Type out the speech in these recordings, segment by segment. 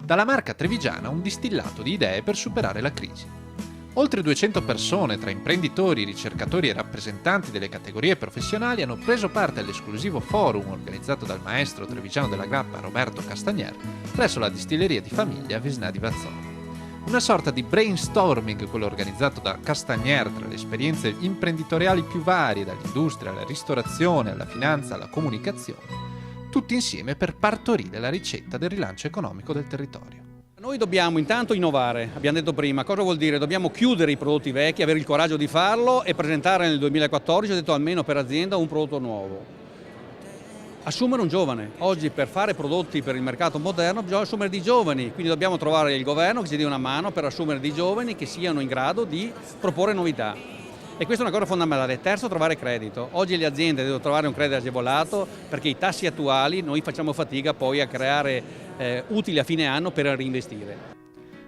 Dalla marca trevigiana un distillato di idee per superare la crisi. Oltre 200 persone, tra imprenditori, ricercatori e rappresentanti delle categorie professionali, hanno preso parte all'esclusivo forum organizzato dal maestro trevigiano della grappa Roberto Castagner presso la distilleria di famiglia Visnà di Vazzone. Una sorta di brainstorming, quello organizzato da Castagner tra le esperienze imprenditoriali più varie, dall'industria alla ristorazione, alla finanza, alla comunicazione, tutti insieme per partorire la ricetta del rilancio economico del territorio. Noi dobbiamo intanto innovare, abbiamo detto prima. Cosa vuol dire? Dobbiamo chiudere i prodotti vecchi, avere il coraggio di farlo e presentare nel 2014, ho detto almeno per azienda, un prodotto nuovo. Assumere un giovane. Oggi per fare prodotti per il mercato moderno bisogna assumere dei giovani, quindi dobbiamo trovare il governo che ci dia una mano per assumere dei giovani che siano in grado di proporre novità. E questa è una cosa fondamentale. Terzo, trovare credito. Oggi le aziende devono trovare un credito agevolato perché i tassi attuali noi facciamo fatica poi a creare utili a fine anno per reinvestire.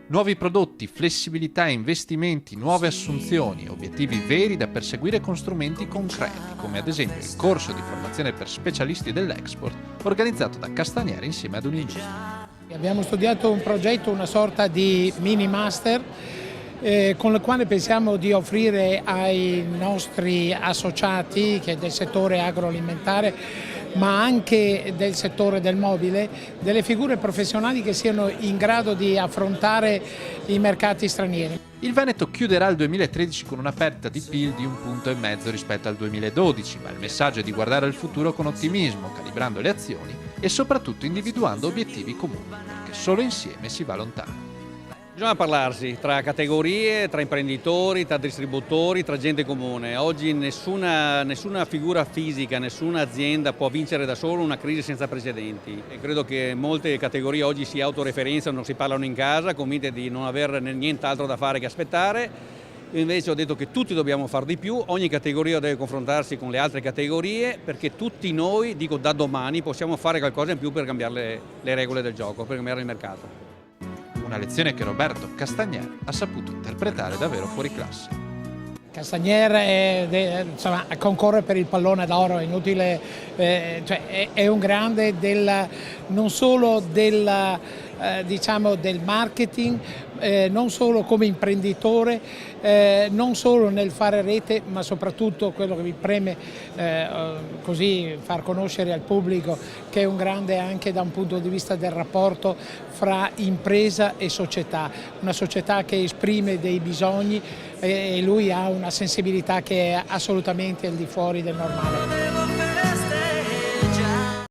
Nuovi prodotti, flessibilità, investimenti, nuove assunzioni, obiettivi veri da perseguire con strumenti concreti, come ad esempio il corso di formazione per specialisti dell'export organizzato da Castagner insieme ad Unindustria. Abbiamo studiato un progetto, una sorta di mini master con il quale pensiamo di offrire ai nostri associati che è del settore agroalimentare ma anche del settore del mobile, delle figure professionali che siano in grado di affrontare i mercati stranieri. Il Veneto chiuderà il 2013 con una perdita di PIL di 1,5 punti rispetto al 2012, ma il messaggio è di guardare al futuro con ottimismo, calibrando le azioni e soprattutto individuando obiettivi comuni, perché solo insieme si va lontano. Bisogna parlarsi tra categorie, tra imprenditori, tra distributori, tra gente comune. Oggi nessuna figura fisica, nessuna azienda può vincere da solo una crisi senza precedenti. E credo che molte categorie oggi si autoreferenziano, si parlano in casa, convinte di non avere nient'altro da fare che aspettare. Io invece ho detto che tutti dobbiamo fare di più, ogni categoria deve confrontarsi con le altre categorie perché tutti noi, dico da domani, possiamo fare qualcosa in più per cambiare le regole del gioco, per cambiare il mercato. Una lezione che Roberto Castagner ha saputo interpretare davvero fuori classe. Castagner concorre per il pallone d'oro, è inutile, è un grande non solo del marketing, non solo come imprenditore, non solo nel fare rete, ma soprattutto quello che mi preme così far conoscere al pubblico, che è un grande anche da un punto di vista del rapporto fra impresa e società, una società che esprime dei bisogni e lui ha una sensibilità che è assolutamente al di fuori del normale.